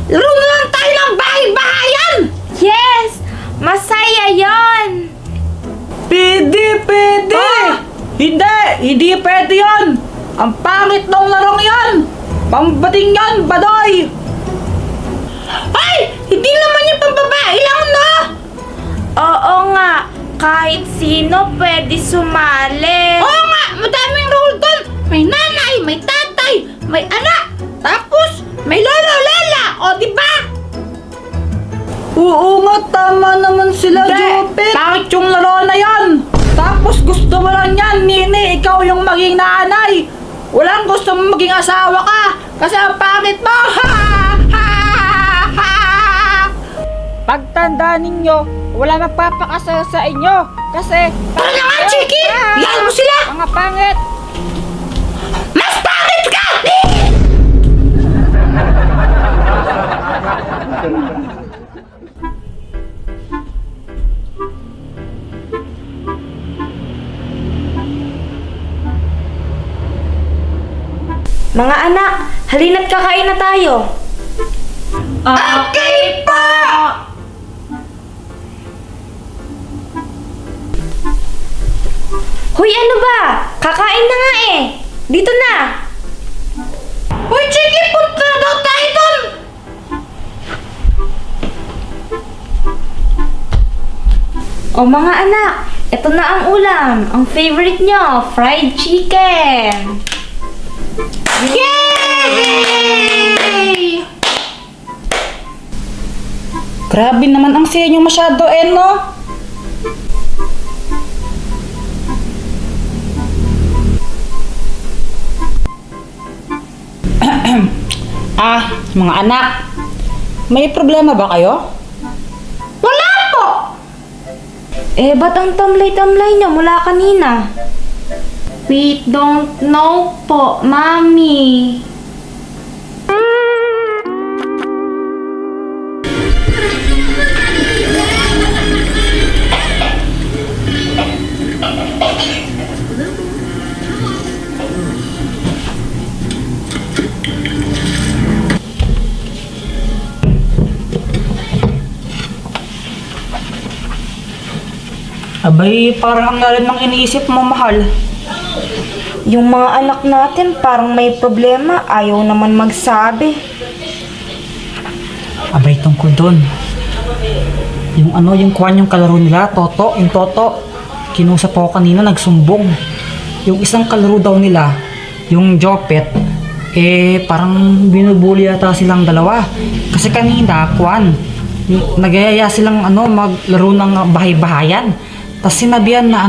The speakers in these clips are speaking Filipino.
Laro na lang tayo ng bahay-bahayan! Yes! Masaya yon. Pwede! Hindi pwede yan! Ang pangit ng larong yan! Pambading yan, badoy! Ay! Hindi naman yung pambabae lang, no? Oo nga, kahit sino pwede sumali. Oo nga! Madaming role doon! May nanay, may tatay, may anak, tapos may lolo-lola! O, di ba? Oo nga, tama naman sila, Jopet! Pangit yung laro na yan! Tapos gusto mo lang yan, Nini, ikaw yung maging nanay! Walang gusto mo maging asawa ka! Kasi ang pangit mo! Pagtandaan ninyo, wala magpapakasal sa inyo! Kasi... Tara na nga, Chiki! Iyan mo sila! Mga pangit! Mas pangit ka! Mga anak, halina't kakain na tayo. Okay po! Hoy, ano ba? Kakain na nga eh. Dito na. Uy, Chiki! Punta na daw tayo doon! O mga anak, ito na ang ulam. Ang favorite nyo, fried chicken. Yay! Grabe naman ang siya nyo masyado, no? Mga anak, may problema ba kayo? Wala po! Ba't ang tamlay-tamlay nyo mula kanina? We don't know po, Mami. Abay, parang ang lalim ng iniisip mo, mahal. Yung mga anak natin parang may problema, ayaw naman magsabi. Abay, tungkol doon. Yung kwan yung kalaro nila, Toto, yung Toto. Kinusap ako kanina, nagsumbong. Yung isang kalaro daw nila, yung Jopet, parang binubuli yata silang dalawa. Kasi kanina, kwan, nagayaya silang maglaro ng bahay-bahayan. Tapos sinabihan na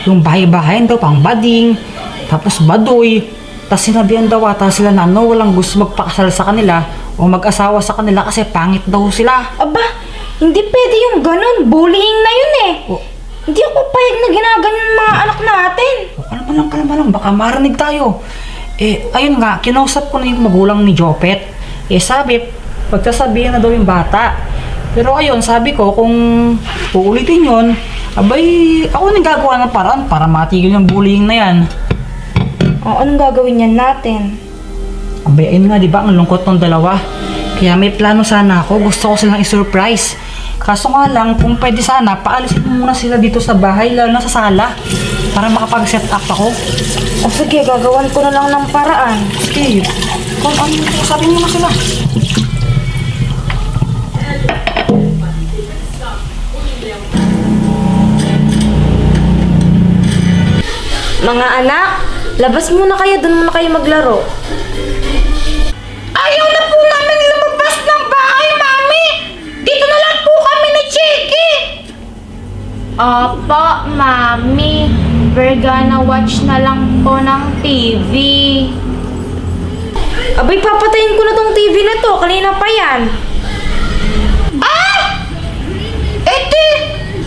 yung bahay-bahayan daw pang bading, tapos badoy. Tapos sinabihan daw ata sila na walang gusto magpakasal sa kanila o mag-asawa sa kanila kasi pangit daw sila. Aba, hindi pwede yung ganun. Bullying na yun eh. Oh. Hindi ako payag na ginaganyan ng mga anak natin. Kalma lang, baka marinig tayo. Ayun nga, kinausap ko na yung magulang ni Jopet. Sabi, pagsasabihin na daw yung bata. Pero ayun, sabi ko, kung uulitin yun, abay, ako nang gagawa ng paraan para matigil yung bullying na yan. O, anong gagawin yan natin? Abay, ayun nga, di ba, ang lungkot ng dalawa. Kaya may plano sana ako, gusto ko silang i-surprise. Kaso nga lang, kung pwede sana, paalisin mo muna sila dito sa bahay, lalo na sa sala, para makapag-set up ako. O sige, gagawan ko na lang ng paraan. Okay, kung ano, sabi mo na sila. Mga anak, labas muna kayo, doon muna kayo maglaro. Ayaw na po namin lumabas ng bahay, Mami! Dito na lang po kami ni Chiki! Opo, Mami. We're gonna watch na lang po ng TV. Abay, papatayin ko na tong TV na to. Kanina pa yan.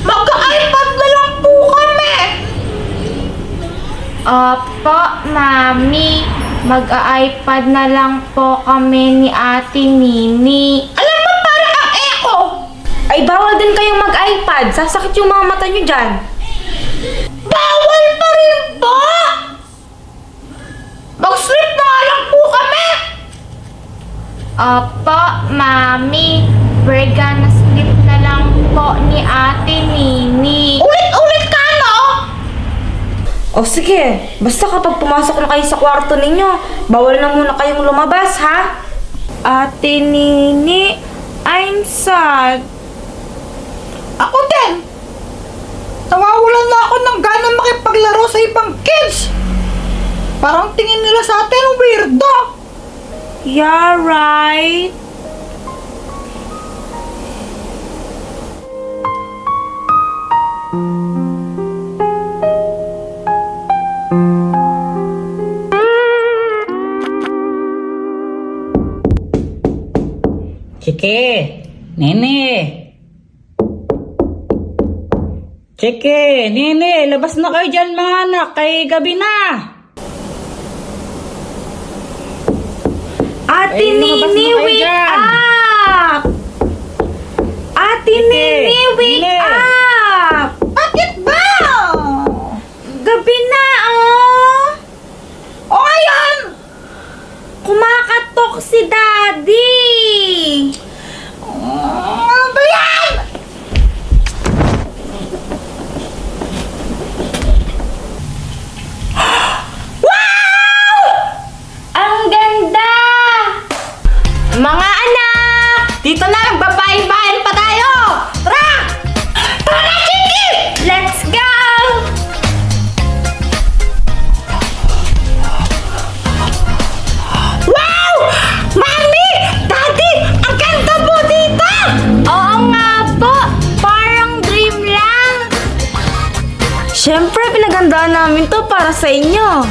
Magka-iPad na lang po kami! Opo, Mami. Mag-a-iPad na lang po kami ni Ate Nini. Alam mo, para ang echo! Ay, bawal din kayong mag-iPad. Sasakit yung mga mata nyo dyan. Bawal pa rin po! Mag-sleep na nga lang po kami! Opo, Mami. Burger na split na lang po ni Ate Nini. Ulit-ulit ka, no? O sige, basta kapag pumasok na kayo sa kwarto ninyo, bawal na muna kayong lumabas, ha? Ate Nini, I'm sad. Ako din. Nawawalan na ako ng gana makipaglaro sa ibang kids. Parang tingin nila sa atin weirdo. Yeah, right. Chike, Nene. Chike, Nene, labas na kayo dyan mga anak, kay gabi na. Ate Ay, lumabas Nini, na kayo wake dyan. up! Ate Nini, wake Nini. up! Bakit ba? Gabi na, oh! O ngayon? Kumakatok si Daddy! Ano ba yan? Ang ganda! Mga anak! Dito na, magbabahay-bahay pa tayo! Tara! Tara na, Chiki! Let's go! Wow! Mami! Daddy! Ang ganda po dito! Oo nga po! Parang dream lang! Siyempre, pinagandaan namin to para sa inyo.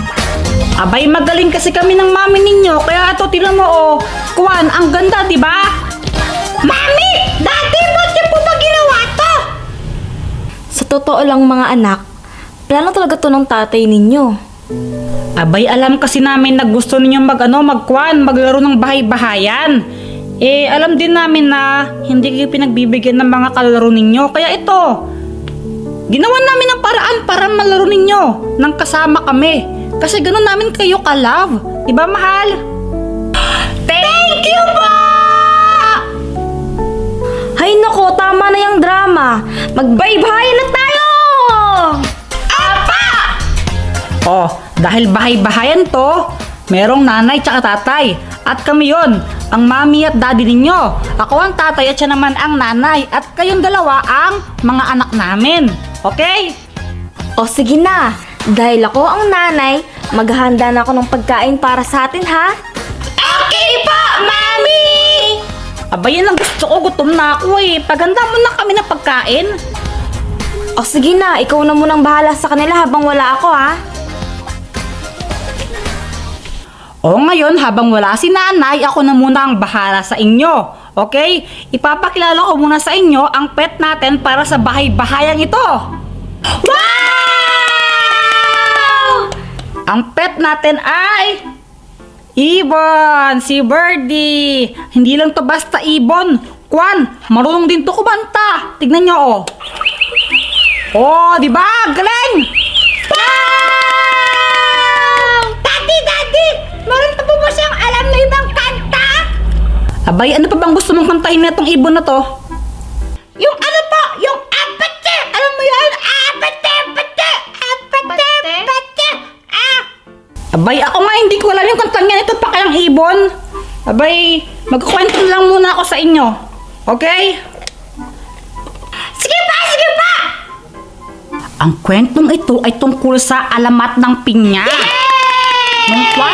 Abay, magaling kasi kami ng mami ninyo, kaya ito, tinan mo, oh. Kuwan, ang ganda, di ba? Mami! Daddy! Ba't niyo po ba ginawa to? Sa totoo lang mga anak, plano talaga to ng tatay ninyo. Abay, alam kasi namin na gusto ninyo magkuwan, maglaro ng bahay-bahayan. Eh, alam din namin na hindi kayo pinagbibigyan ng mga kalaro ninyo. Kaya ito, ginawa namin ng paraan para malaro ninyo nang kasama kami. Kasi ganun namin kayo ka-love. Diba, mahal? Thank you po! Hay nako, tama na yung drama. Magbaybahay na tayo! Apa! Oh, dahil bahay-bahayan to, merong nanay tsaka tatay. At kami yon, ang mami at daddy ninyo. Ako ang tatay at siya naman ang nanay. At kayong dalawa ang mga anak namin. Okay? O sige na, dahil ako ang nanay, maghahanda na ako ng pagkain para sa atin ha? Okay po, Mami! Abay, yan ang gusto ko. Gutom na ako eh. Paghanda mo na kami ng pagkain. O sige na, ikaw na munang bahala sa kanila habang wala ako ha? O ngayon, habang wala si nanay, ako na muna ang bahala sa inyo. Okay? Ipapakilala ko muna sa inyo ang pet natin para sa bahay-bahayang ito. Wow! Ang pet natin ay Ibon, si Birdie. Hindi lang to basta ibon. Kwan, marunong din to kumanta. Tignan nyo, oh. Oh, di ba? Galing! Wow! Daddy! Meron pa po ba siyang alam na ibang kanta? Abay, ano pa bang gusto mong kantahin na itong ibon na to? Yung ano po? Yung apate! Alam mo yun? Apate! Ah! Abay, ako nga hindi ko alam yung kantang yan. Ito pa kayang ibon. Abay, magkukwento lang muna ako sa inyo. Okay? Sige pa! Ang kwentong ito ay tungkol sa alamat ng pinya.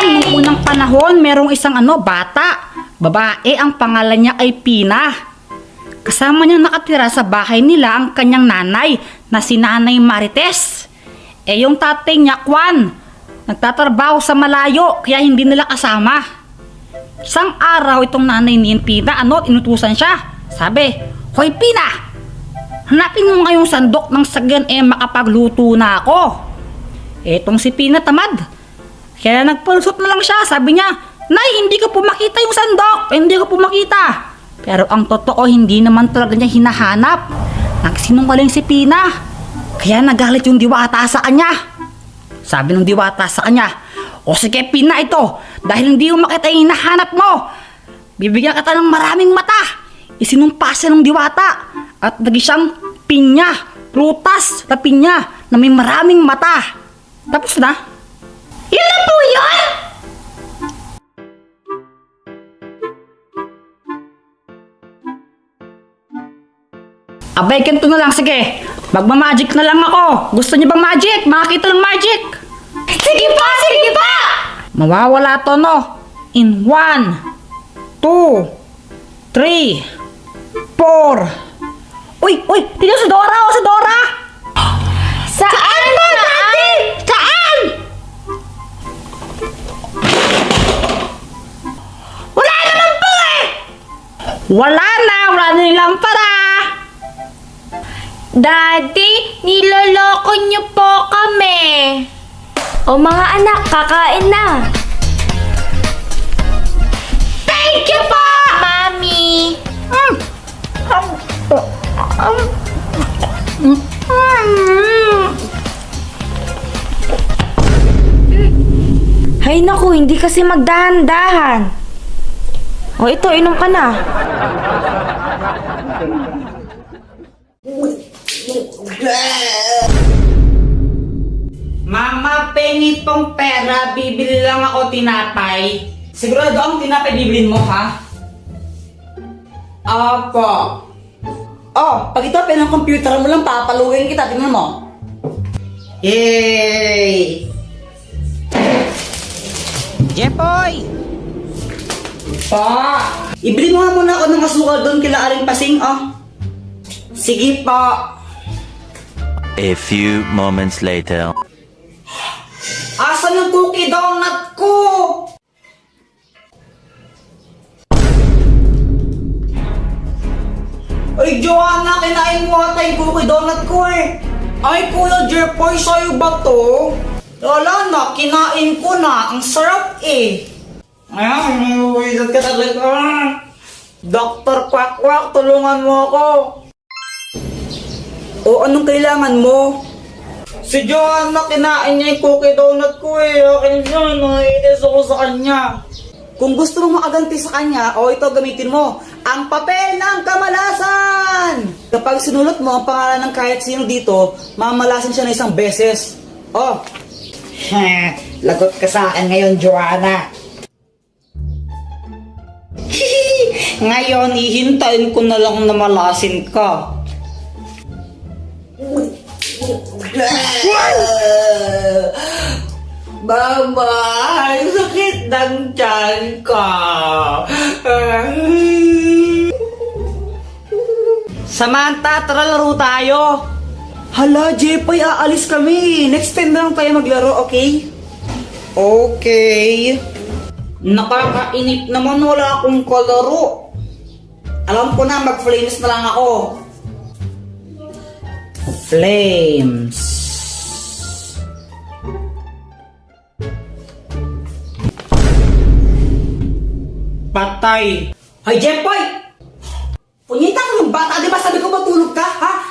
Nung unang panahon, merong isang bata. Babae, ang pangalan niya ay Pina. Kasama niya nakatira sa bahay nila ang kanyang nanay na si Nanay Marites. Eh yung tatay niya, Kwan, nagtatrabaho sa malayo kaya hindi nila kasama. Isang araw itong nanay ni Pina, inutusan siya. Sabi, "Hoy Pina, hanapin mo ngayong sandok ng sagyan makapagluto na ako." Etong si Pina tamad. Kaya nagpalusot na lang siya. Sabi niya, "Nay, hindi ko po makita yung sandok. Hindi ko po makita." Pero ang totoo, hindi naman talaga niya hinahanap. Nagsinungaling si Pina. Kaya nagalit yung diwata sa kanya. Sabi ng diwata sa kanya, "O sige Pina ito, dahil hindi mo makita yung hinahanap mo, bibigyan kita ng maraming mata. Isinumpa siya ng diwata at naging siyang pinya, prutas na pinya na may maraming mata. Tapos na. Yun na po yun! Abay, ganito na lang. Sige, magmamagic na lang ako. Gusto niyo bang magic? Makakita ng magic. Sige pa! Sige pa! Mawawala to, no? In 1, 2, 3, 4. Uy! Tignan si Dora! Si Dora! Saan ba, Daddy? Saan? Wala naman po eh! Wala na yung lampara. Daddy, niloloko niyo po kami. O mga anak, kakain na. Thank you po, Mami. Hay naku, hindi kasi magdahan-dahan. O ito, inom ka na. Mama, pengi pong pera. Bibili lang ako tinapay. Sigurado ang tinapay bibilin mo, ha? Opo. Oh, pag ito ng computer mo lang, papaluin kita. Tingnan mo. Yay! Jepoy! Pa! Ibili mo nga muna ako ng asukal doon kila Aling Pasing, oh. Sige pa. A few moments later. Asan yung cookie donut ko? Ay, Joanna, kinain mo ata yung cookie donut ko eh. Ay, Kuya Jepoy, sa'yo ba to? Wala na, kinain ko na. Ang sarap eh. Ayan, nawiwizard ka talaga. Dr. Quack, tulungan mo ako. O, anong kailangan mo? Si Joanna, kinain niya yung cookie donut ko eh. Akin siya, naiinis ako sa kanya. Kung gusto mong makaganti sa kanya, o ito gamitin mo, ang papel ng kamalasan! Kapag sinulot mo ang pangalan ng kahit sino dito, mamalasin siya na isang beses. Oh, lagot ka sa akin ngayon, Joanna. Ngayon, ihintayin ko na lang na malasin ka. Mama, ang sakit ng tiyan ko. Samantha, tara laro tayo. Hala, Jepoy, aalis kami. Next time na lang tayo maglaro, okay? Okay. Nakakainip naman, wala akong kalaro. Alam ko na, mag-flames na lang ako. Flames. Patay. Hoy, Jepoy! Punyita ka ng bata, di ba sabi ko matulog ka, ha?